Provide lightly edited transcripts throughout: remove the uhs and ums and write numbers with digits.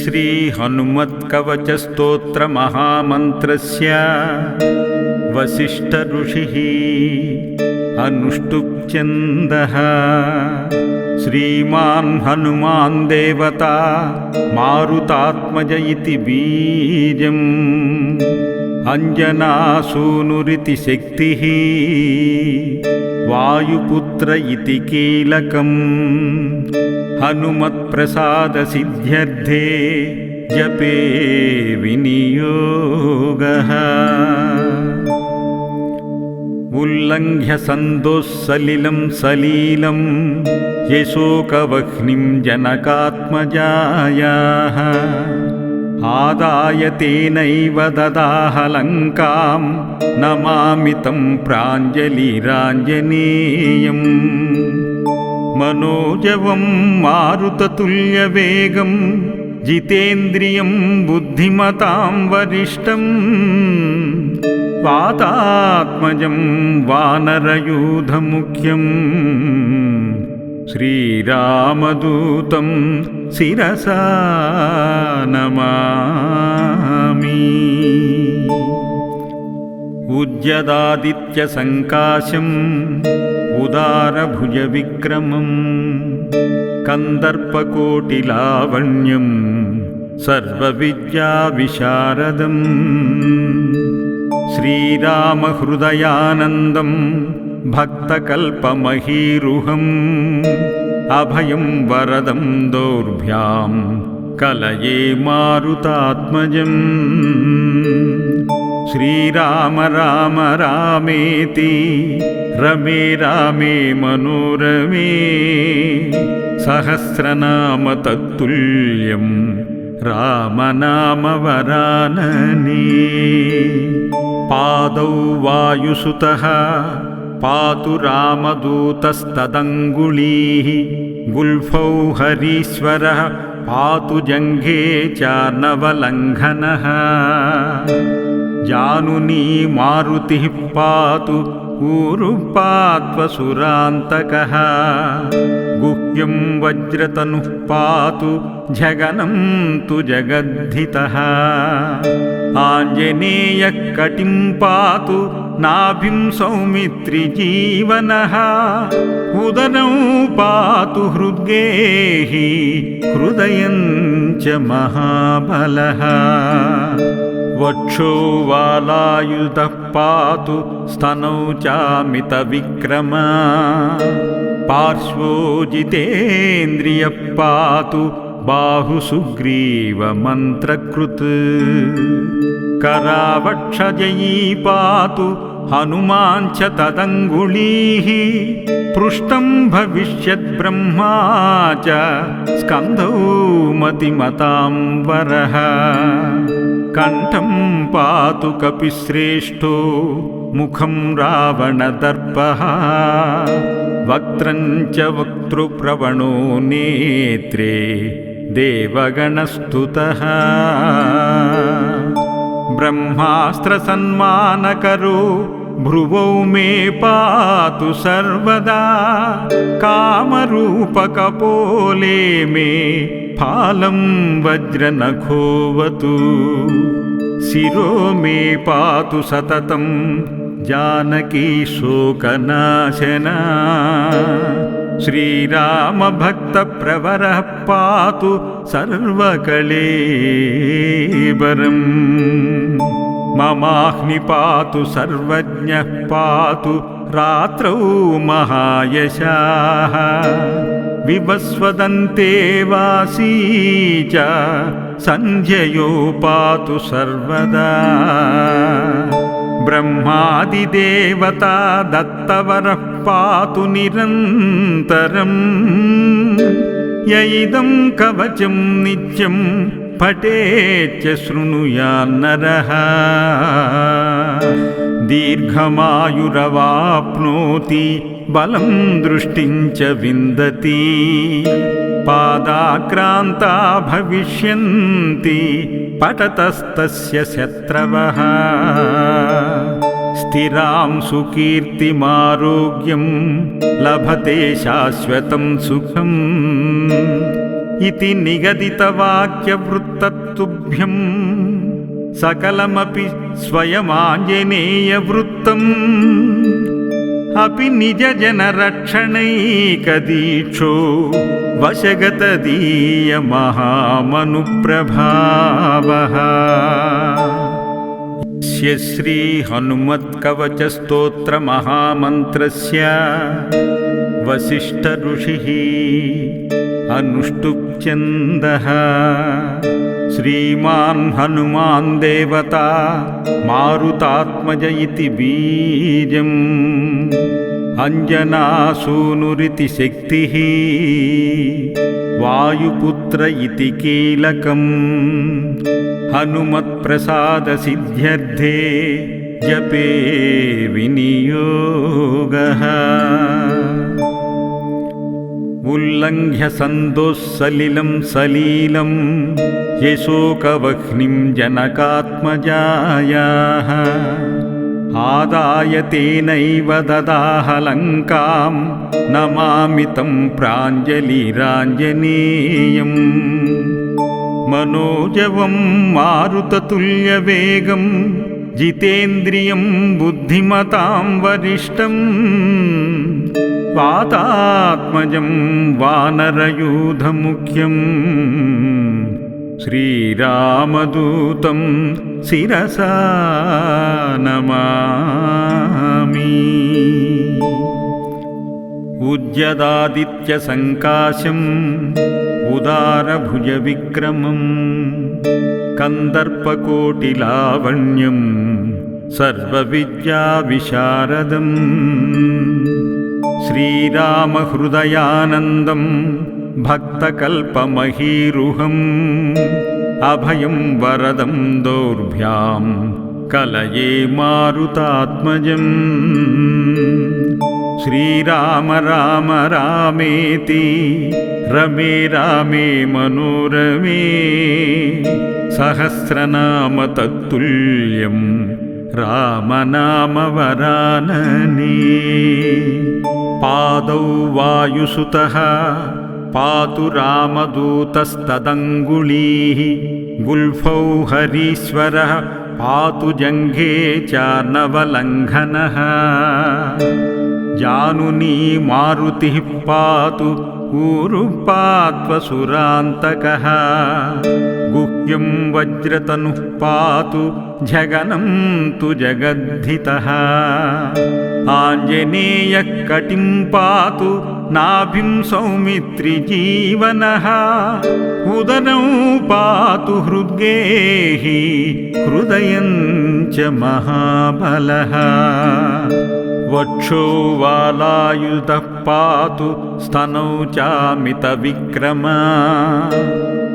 श्री हनुमत्कवचस्तोत्र महामन्त्रस्य वसिष्ठ ऋषिः अनुष्टुप् श्रीमान् हनुमान् देवता मारुतात्मज इति बीजम् अंजनासूनुरिति शक्तिः वायुपुत्र इति कीलकम् हनुमत्प्रसादसिद्ध्यर्थे जपे विनियोगः उल्लङ्घ्य सन्दोस्सलिलं सलीलं यशोकवह्निं जनकात्मजायाः आदाय तेनैव ददाह लङ्कां नमामि तं प्राञ्जलिराञ्जनेयम् मनोजवं मारुततुल्यवेगं जितेन्द्रियं बुद्धिमतां वरिष्ठं वातात्मजं वानरयूथमुख्यं श्रीरामदूतं शिरसा नमामि। उद्यदादित्यसङ्काशम् उदारभुजविक्रमम् कन्दर्पकोटिलावण्यं सर्वविद्याविशारदम् श्रीरामहृदयानन्दं भक्तकल्पमहीरुहम् अभयं वरदं दौर्भ्यां कलये मारुतात्मजम् श्रीराम राम रामेति रमे रामे मनोरमे सहस्रनाम तत्तुल्यं रामनाम वरानने। पादौ वायुसुतः पातु रामदूतस्तदङ्गुलीः गुल्फौ हरीश्वरः पातु जङ्घे चार्णवलङ्घनः जानुनी मारुतिः पातु ऊरुपात्वसुरान्तकः गुह्यं वज्रतनुः पातु झगनं तु जगद्धितः आञ्जनेयः कटिं पातु नाभिं सौमित्रिजीवनः उदरं पातु हृद्गेहि हृदयं च महाबलः वक्षो वालायुधः पातु स्तनौ चामितविक्रमा पार्श्वो जितेन्द्रियः पातु बाहुसुग्रीवमन्त्रकृत् करावक्षजयी पातु हनुमान् च तदङ्गुलीः पृष्ठं भविष्यद्ब्रह्मा च स्कन्धौ मतिमतां वरः कण्ठं पातु कपिश्रेष्ठो मुखं रावणदर्पः वक्त्रं च वक्तृप्रवणो नेत्रे देवगणस्तुतः ब्रह्मास्त्रसन्मानकरो भ्रुवौ मे पातु सर्वदा कामरूपकपोले मे फालं वज्रनखोऽवतु शिरो मे पातु सततं जानकी शोकनाशना श्रीरामभक्तप्रवरः पातु सर्वकलेबरम् ममाह्नि पातु सर्वज्ञः पातु रात्रौ महायशाः विवस्वदन्ते वासी च सन्ध्ययो पातु सर्वदा ब्रह्मादिदेवता दत्तवरः पातु निरन्तरम् यैदं कवचं नित्यं पठेच्च शृणुयान्नरः दीर्घमायुरवाप्नोति बलं दृष्टिं च विन्दति पादाक्रान्ता भविष्यन्ति पठतस्तस्य शत्रवः स्थिरां सुकीर्तिमारोग्यं लभते शाश्वतं सुखम् इति निगदितवाक्यवृत्तस्तुभ्यं सकलमपि स्वयमाञ्जनेयवृत्तम् अपि निजजनरक्षणैकदीक्षो वशगतदीयमहामनुप्रभावः। श्रीहनुमत्कवचस्तोत्रमहामन्त्रस्य वसिष्ठऋषिः अनुष्टुप्छन्दः। श्रीमान् हनुमान् देवता मारुतात्मज इति बीजम् अञ्जनासूनुरिति शक्तिः वायुपुत्र इति कीलकम् हनुमत्प्रसादसिद्ध्यर्थे जपे विनियोगः। उल्लङ्घ्य सन्दोस्सलिलं सलीलं यशोकवह्निं जनकात्मजायाः आदाय तेनैव ददाह लङ्कां नमामि तं प्राञ्जलिराञ्जनेयम्। मनोजवं मारुततुल्यवेगं जितेन्द्रियं बुद्धिमतां वरिष्ठं वातात्मजं वानरयूथमुख्यं श्रीरामदूतं शिरसा नमामि। उद्यदादित्यसङ्काशम् उदारभुजविक्रमम् कन्दर्पकोटिलावण्यं सर्वविद्याविशारदम् श्रीरामहृदयानन्दं भक्तकल्पमहीरुहम् अभयं वरदं दौर्भ्यां कलये मारुतात्मजम्। श्रीराम राम रामेति रमे रामे मनोरमे सहस्रनाम तत्तुल्यं रामनामवरानने। पादौ वायुसुतः पातु रामदूतस्तदङ्गुलीः गुल्फौ हरीश्वरः पातु जङ्घे चार्णवलङ्घनः। जानुनी मारुतिः पातु ऊरुपात्वसुरान्तकः गुह्यं वज्रतनुः पातु झगनं तु जगद्धितः। आञ्जनेयः कटिं पातु नाभिं सौमित्रिजीवनः उदरं पातु हृद्गेहि हृदयं च महाबलः। वक्षो वालायुधः पातु स्तनौ चामितविक्रमा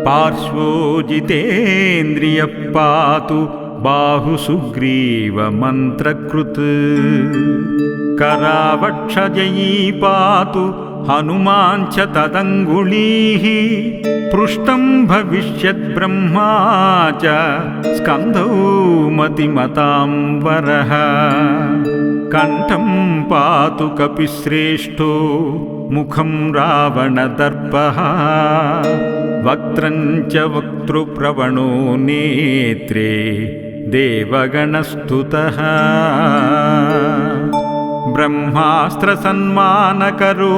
पार्श्वो जितेन्द्रियः पातु बाहुसुग्रीवमन्त्रकृत्। करावक्षजयी पातु हनुमान् च तदङ्गुलीः पृष्ठं भविष्यद्ब्रह्मा च स्कन्धौ मतिमतां वरः। कण्ठं पातु कपिश्रेष्ठो मुखं रावणदर्पः वक्त्रं च वक्तृप्रवणो नेत्रे देवगणस्तुतः। ब्रह्मास्त्रसन्मानकरो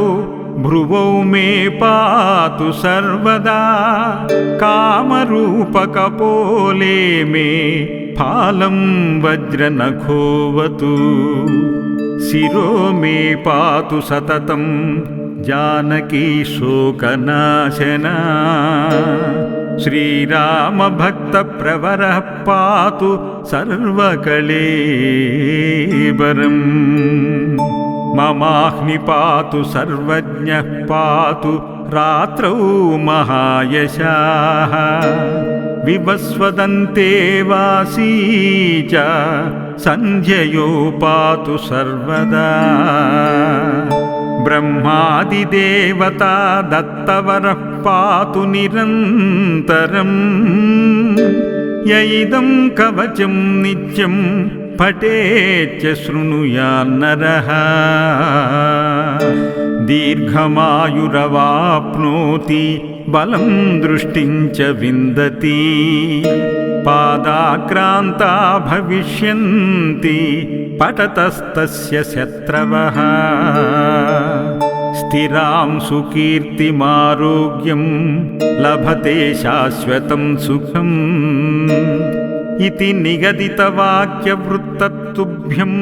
भ्रुवौ मे पातु सर्वदा कामरूपकपोले मे फालं वज्रनखोऽवतु। शिरो मे पातु सततं जानकी शोकनाशना श्रीरामभक्तप्रवरः पातु सर्वकलेबरम्। ममाह्नि पातु सर्वज्ञः पातु रात्रौ महायशाः विवस्वदन्ते वासी च सन्ध्ययो पातु सर्वदा। ब्रह्मादिदेवता दत्तवरः पातु निरन्तरम् य इदं कवचं नित्यं पठेच्च शृणुयान्नरः। दीर्घमायुरवाप्नोति बलं दृष्टिं च विन्दति पादाक्रान्ता भविष्यन्ति पततस्तस्य शत्रवः स्थिरां सुकीर्तिमारोग्यं लभते शाश्वतं सुखम् इति निगदितवाक्यवृत्ततुभ्यं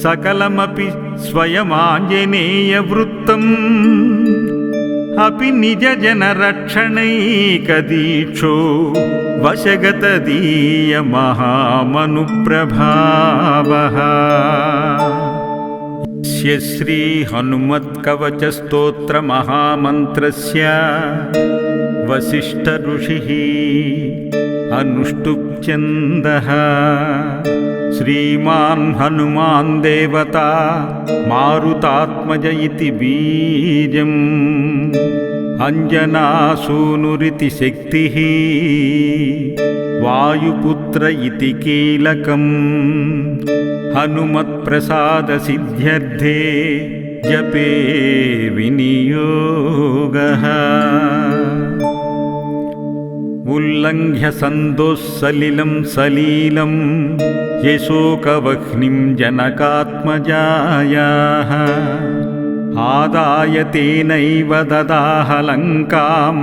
सकलमपि स्वयमाञ्जनेयवृत्तम् अपि निजजनरक्षणैकदीक्षो वशगतदीयमहामनुप्रभावः। श्रीहनुमत्कवचस्तोत्रमहामन्त्रस्य वसिष्ठऋषिः अनुष्टुप्छन्दः। श्रीमान् हनुमान् देवता मारुतात्मज इति बीजम् अञ्जनासूनुरिति शक्तिः वायुपुत्र इति कीलकम् हनुमत्प्रसादसिद्ध्यर्थे जपे विनियोगः। उल्लङ्घ्य सन्दोस्सलिलं सलीलं यशोकवह्निं जनकात्मजायाः आदाय तेनैव ददाह लङ्कां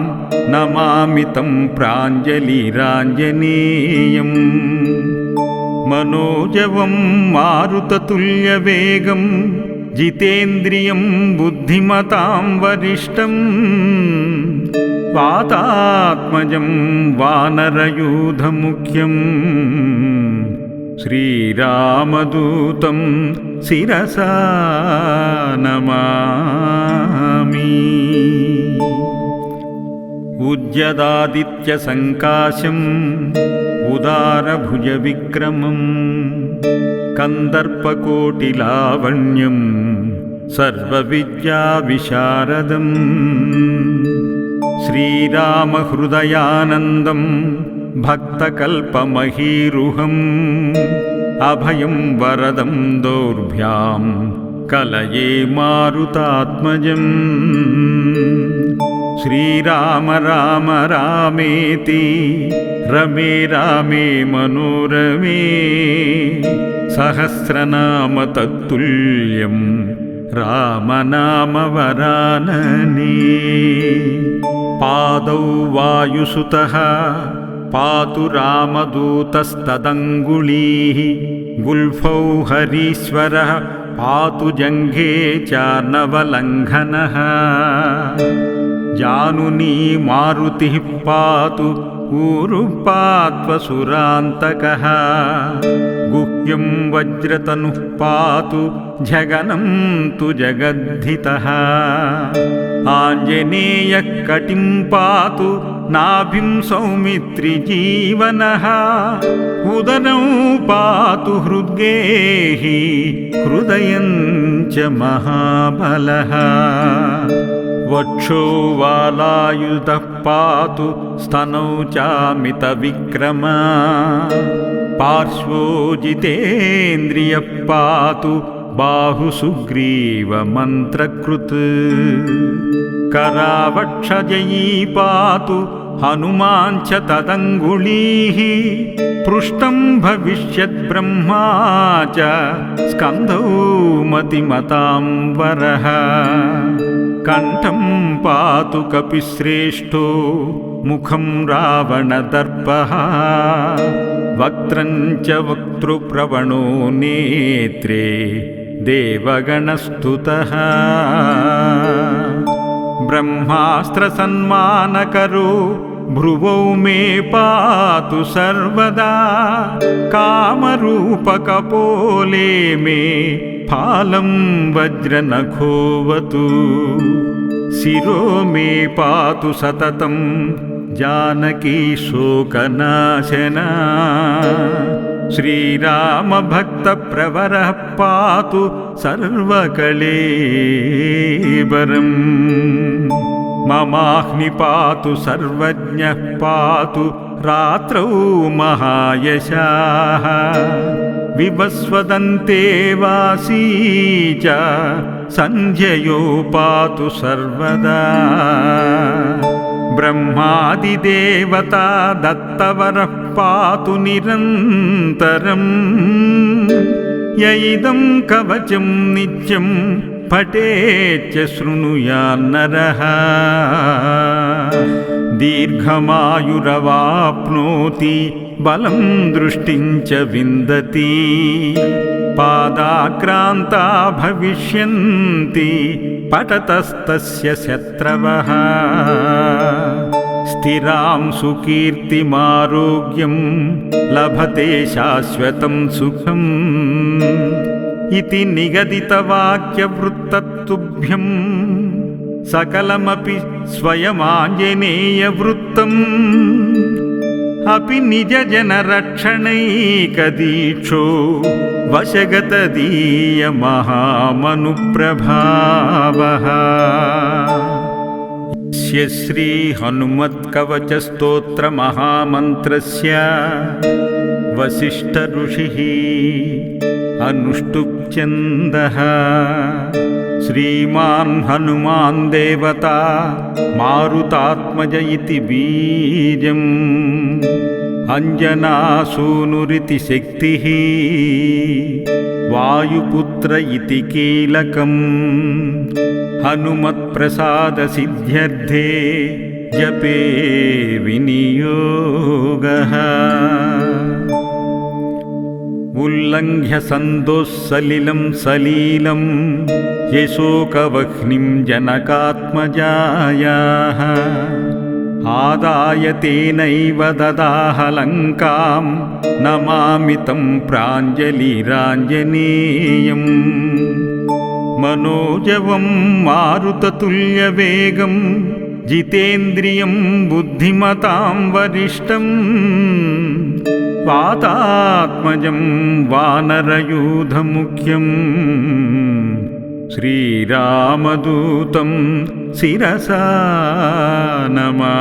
नमामि तं प्राञ्जलिराञ्जनेयम् मनोजवं मारुततुल्यवेगं जितेन्द्रियं बुद्धिमतां वरिष्ठं वातात्मजं वानरयूथमुख्यं श्रीरामदूतं शिरसा नमामि। उज्जदादित्यसङ्काशम् उदारभुजविक्रमम् कन्दर्पकोटिलावण्यं सर्वविद्याविशारदम् श्रीरामहृदयानन्दं भक्तकल्पमहीरुहम् अभयं वरदं दोर्भ्यां कलये मारुतात्मजम्। श्रीराम राम रामेति रमे रामे मनोरमे सहस्रनाम तत्तुल्यं रामनाम वरानने। पादौ वायुसुतः पातु रामदूतस्तदङ्गुलीः गुल्फौ हरीश्वरः पातु जङ्घे चार्णवलङ्घनः। जानुनी मारुतिः पातु ऊरुपात्वसुरान्तकः गुह्यं वज्रतनुः पातु झगनं तु जगद्धितः। आञ्जनेयः कटिं पातु नाभिं सौमित्रिजीवनः उदरं पातु हृद्गेहि हृदयं च महाबलः। वक्षो वालायुधः पातु स्तनौ चामितविक्रमा पार्श्वो जितेन्द्रियः पातु बाहुसुग्रीवमन्त्रकृत्। करावक्षजयी पातु हनुमान् च तदङ्गुलीः पृष्ठं भविष्यद्ब्रह्मा च स्कन्धौ मतिमतां वरः। कण्ठं पातु कपिश्रेष्ठो मुखं रावणदर्पः वक्त्रं च वक्तृप्रवणो नेत्रे देवगणस्तुतः। ब्रह्मास्त्रसन्मानकरो भ्रुवौ मे पातु सर्वदा कामरूपकपोले मे फालं वज्रनखोऽवतु। शिरो मे पातु सततं जानकी शोकनाशना श्रीरामभक्तप्रवरः पातु सर्वकलेबरम्। ममाह्नि पातु सर्वज्ञः पातु रात्रौ महायशाः विवस्वदन्ते वासी च सन्ध्ययो पातु सर्वदा ब्रह्मादिदेवता दत्तवरः पातु निरन्तरम् य इदं कवचं नित्यं पठेच्च शृणुयान्नरः दीर्घमायुरवाप्नोति बलं दृष्टिं च विन्दति पादाक्रान्ता भविष्यन्ति पठतस्तस्य शत्रवः स्थिरां सुकीर्तिमारोग्यं लभते शाश्वतं सुखम् इति निगदितवाक्यवृत्ततुभ्यं सकलमपि स्वयमाञ्जनेयवृत्तम् अपि निजजनरक्षणैकदीक्षो वशगतदीयमहामनुप्रभावः यस्य श्रीहनुमत्कवचस्तोत्रमहामन्त्रस्य वसिष्ठऋषिः अनुष्टुप्छन्दः श्रीमान् हनुमान् देवता मारुतात्मज इति बीजम् अञ्जनासूनुरिति शक्तिः वायुपुत्र इति कीलकम् हनुमत्प्रसादसिद्ध्यर्थे जपे विनियोगः उल्लङ्घ्य सन्दोस्सलिलं सलीलं यशोकवह्निं जनकात्मजायाः आदाय तेनैव ददाह लङ्कां नमामि तं प्राञ्जलिराञ्जनेयम् मनोजवं मारुततुल्यवेगं जितेन्द्रियं बुद्धिमतां वरिष्ठम् वातात्मजं वानरयूथमुख्यम् श्रीरामदूतं शिरसा नमामि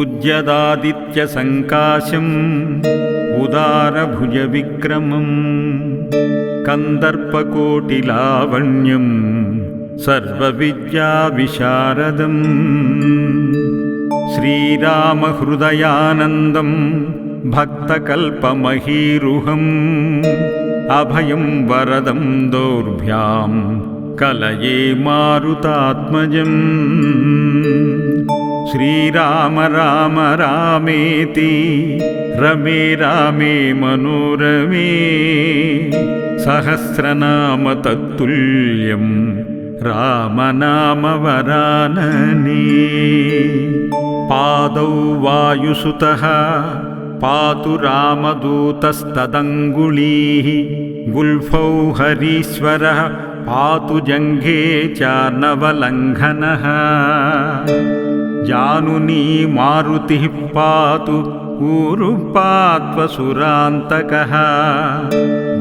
उद्यदादित्यसङ्काशम् उदारभुजविक्रमम् कन्दर्पकोटिलावण्यं सर्वविद्याविशारदम् श्रीरामहृदयानन्दं भक्तकल्पमहीरुहम् अभयं वरदं दोर्भ्यां कलये मारुतात्मजम् श्रीराम राम रामेति रमे रामे मनोरमे सहस्रनाम तत्तुल्यं रामनामवरानने पादौ वायुसुतः पातु रामदूतस्तदङ्गुलीः गुल्फौ हरीश्वरः पातु जङ्घे चार्णवलङ्घनः जानुनी मारुतिः पातु ऊरुपात्वसुरान्तकः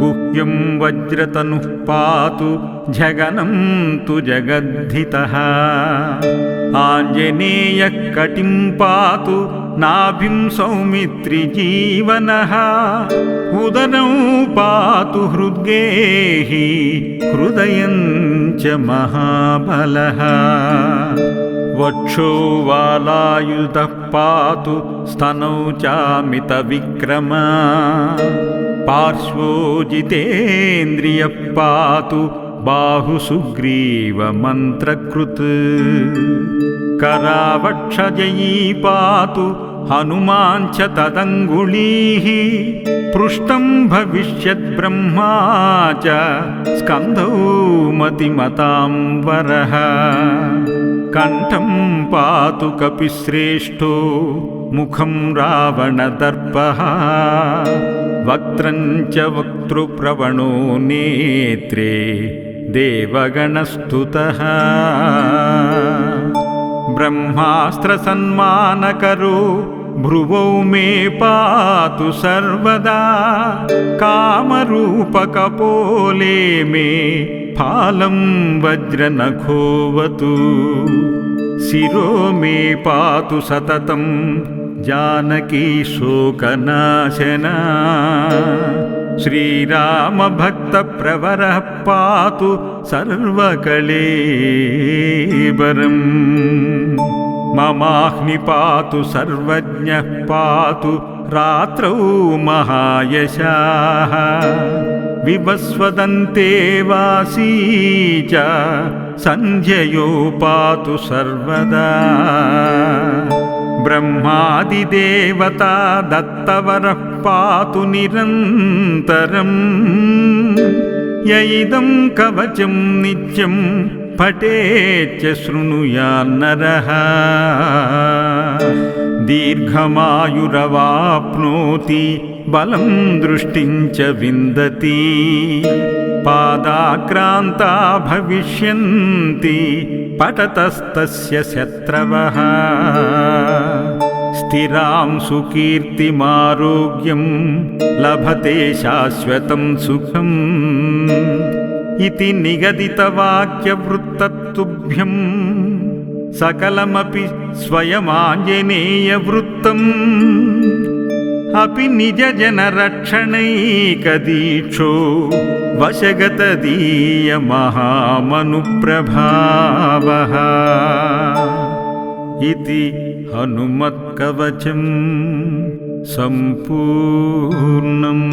गुह्यं वज्रतनुः पातु झगनं तु जगद्धितः आञ्जनेयः कटिं पातु नाभिं सौमित्रिजीवनः उदरं पातु हृद्गेहि हृदयं च महाबलः वक्षो वालायुधः पातु स्तनौ चामितविक्रमा पार्श्वो जितेन्द्रियः पातु बाहुसुग्रीवमन्त्रकृत् करावक्षजयी पातु हनुमान् च तदङ्गुलीः पृष्ठं भविष्यद्ब्रह्मा च स्कन्धौ मतिमतां वरः कण्ठं पातु कपिश्रेष्ठो मुखं रावणदर्पः वक्त्रं च वक्तृप्रवणो नेत्रे देवगणस्तुतः ब्रह्मास्त्रसन्मानकरो भ्रुवौ मे पातु सर्वदा कामरूपकपोले मे फालं वज्रनखोऽवतु शिरो मे पातु सततं जानकी शोकनाशना श्रीरामभक्तप्रवरः पातु सर्वकळेबरम् ममाह्नि पातु सर्वज्ञः पातु रात्रौ महायशाः विवस्वदन्ते वासी च सन्ध्ययो पातु सर्वदा ब्रह्मादिदेवता दत्तवरः पातु निरन्तरम् य इदं कवचं नित्यं पठेच्च शृणुयान्नरः दीर्घमायुरवाप्नोति बलं दृष्टिं च विन्दति पादाक्रान्ता भविष्यन्ति पठतस्तस्य शत्रवः स्थिरां सुकीर्तिमारोग्यं लभते शाश्वतं सुखम् इति निगदितवाक्यवृत्ततुभ्यं सकलमपि स्वयमाञ्जनेयवृत्तम् अपि निजजनरक्षणैकदीक्षो वशगतदीयमहामनुप्रभावः इति हनुमत्कवचं सम्पूर्णम्।